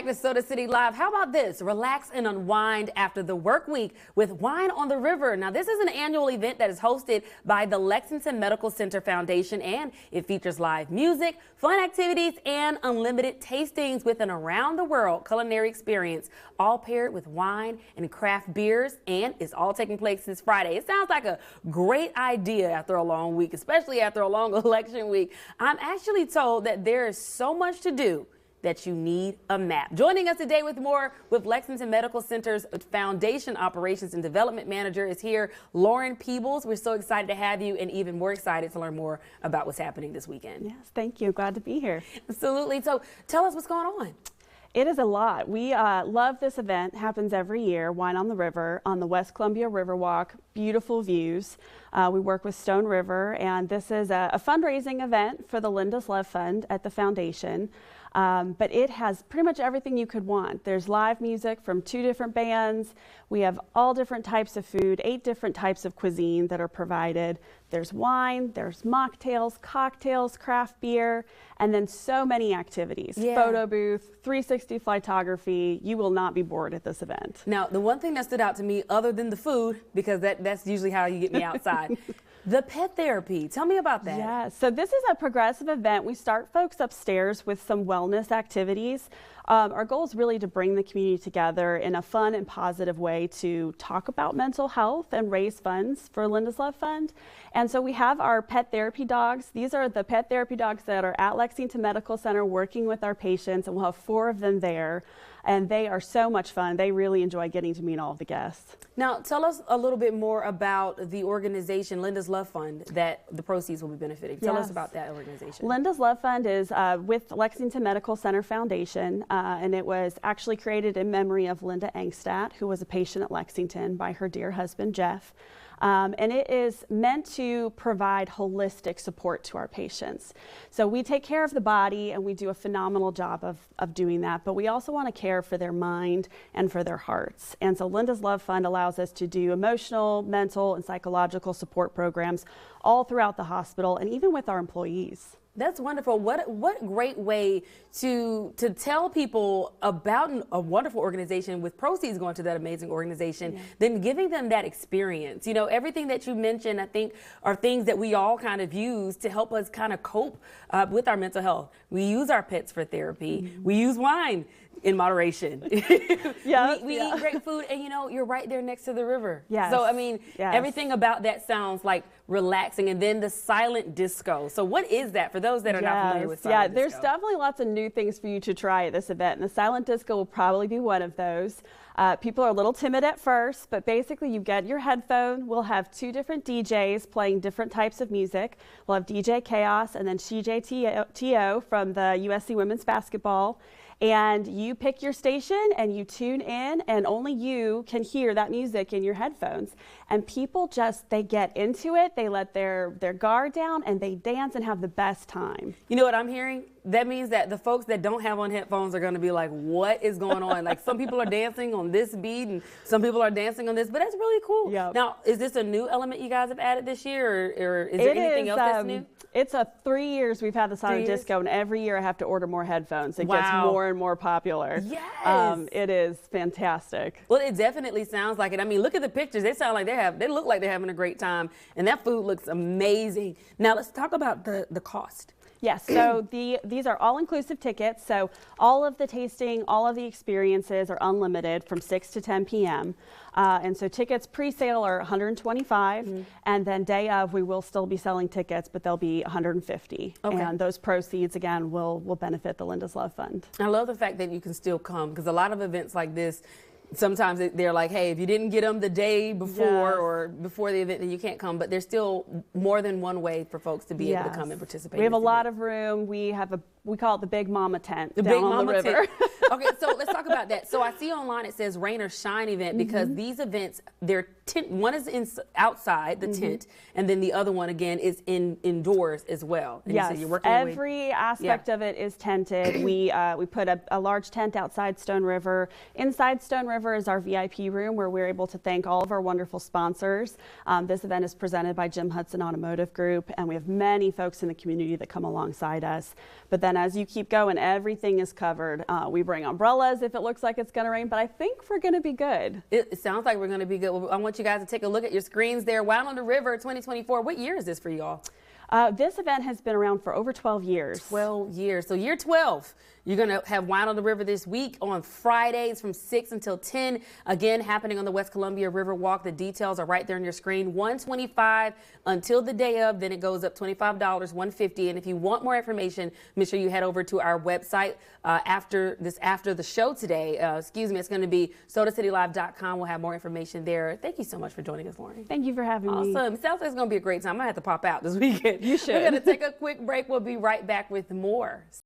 to Soda City Live. How about this? Relax and unwind after the work week with Wine on the River. Now, this is an annual event that is hosted by the Lexington Medical Center Foundation, and it features live music, fun activities, and unlimited tastings with an around-the-world culinary experience, all paired with wine and craft beers, and it's all taking place this Friday. It sounds like a great idea after a long week, especially after a long election week. I'm actually told that there is so much to do that you need a map. Joining us today with more with Lexington Medical Center's Foundation Operations and Development Manager is here, Lauren Peebles. We're so excited to have you and even more excited to learn more about what's happening this weekend. Yes, thank you. Glad to be here. Absolutely. So tell us what's going on. It is a lot. We love this event. It happens every year, Wine on the River, on the West Columbia Riverwalk. Beautiful views. We work with Stone River, and this is a fundraising event for the Linda's Love Fund at the foundation. But it has pretty much everything you could want. There's live music from 2 different bands. We have all different types of food, 8 different types of cuisine that are provided. There's wine, there's mocktails, cocktails, craft beer, and then so many activities. Yeah. Photo booth, 360 photography. You will not be bored at this event. Now, the one thing that stood out to me, other than the food, because that's usually how you get me outside, the pet therapy. Tell me about that. Yeah, so this is a progressive event. We start folks upstairs with some wellness activities. Our goal is really to bring the community together in a fun and positive way to talk about mental health and raise funds for Linda's Love Fund. And so we have our pet therapy dogs. These are the pet therapy dogs that are at Lexington Medical Center working with our patients, and we'll have 4 of them there. And they are so much fun. They really enjoy getting to meet all of the guests. Now, tell us a little bit more about the organization, Linda's Love Fund, that the proceeds will be benefiting. Tell us about that organization. Linda's Love Fund is with Lexington Medical Center Foundation, and it was actually created in memory of Linda Engstadt, who was a patient at Lexington by her dear husband, Jeff. And it is meant to provide holistic support to our patients. So we take care of the body, and we do a phenomenal job of doing that, but we also want to care for their mind and for their hearts. And so Linda's Love Fund allows us to do emotional, mental, and psychological support programs all throughout the hospital and even with our employees. That's wonderful. What great way to tell people about a wonderful organization with proceeds going to that amazing organization, then giving them that experience. You know, everything that you mentioned, I think, are things that we all kind of use to help us kind of cope with our mental health. We use our pets for therapy. We use wine in moderation. We eat great food, and you know, you're right there next to the river. Yes. So I mean, everything about that sounds like relaxing. And then the silent disco. So what is that for those that are not familiar with silent disco? There's definitely lots of new things for you to try at this event, and the silent disco will probably be one of those. People are a little timid at first, but basically you get your headphone. We'll have 2 different DJs playing different types of music. We'll have DJ Chaos and then CJ from the USC Women's Basketball. And you pick your station and you tune in, and only you can hear that music in your headphones. And people they get into it, they let their guard down, and they dance and have the best time. You know what I'm hearing? That means that the folks that don't have on headphones are going to be like, what is going on? Like, some people are dancing on this beat and some people are dancing on this, but that's really cool. Yep. Now, is this a new element you guys have added this year, or is there anything else that's new? It's 3 years we've had the silent disco, and every year I have to order more headphones. It gets more and more popular. Yes. It is fantastic. Well, it definitely sounds like it. I mean, look at the pictures. They sound like they look like they're having a great time, and that food looks amazing. Now, let's talk about the cost. Yes, so these are all-inclusive tickets, so all of the tasting, all of the experiences are unlimited from 6 to 10 p.m. And so tickets pre-sale are $125, and then day of we will still be selling tickets, but they'll be $150. Okay. And those proceeds, again, will benefit the Linda's Love Fund. I love the fact that you can still come, because a lot of events like this, sometimes they're like, hey, if you didn't get them the day before or before the event, then you can't come. But there's still more than one way for folks to be able to come and participate. We have a lot of room. We call it the Big Mama Tent down on the river. Tent. Okay, so let's talk about that. So I see online it says Rain or Shine event, because these events, one is outside the tent, and then the other one again is indoors as well. And yes, you're working every aspect of it is tented. We put a large tent outside Stone River. Inside Stone River is our VIP room, where we're able to thank all of our wonderful sponsors. This event is presented by Jim Hudson Automotive Group, and we have many folks in the community that come alongside us. But then And as you keep going, everything is covered. We bring umbrellas if it looks like it's going to rain, but I think we're going to be good. It sounds like we're going to be good. Well, I want you guys to take a look at your screens there. Wine on the River 2024. What year is this for y'all? This event has been around for over 12 years. 12 years. So year 12, you're going to have Wine on the River this week on Fridays from 6 until 10. Again, happening on the West Columbia River Walk. The details are right there on your screen. $125 until the day of. Then it goes up $25, $150. And if you want more information, make sure you head over to our website after the show today. It's going to be SodaCityLive.com. We'll have more information there. Thank you so much for joining us, Lauren. Thank you for having me. Awesome. It sounds like it's going to be a great time. I'm going to have to pop out this weekend. You should. We're going to take a quick break. We'll be right back with more.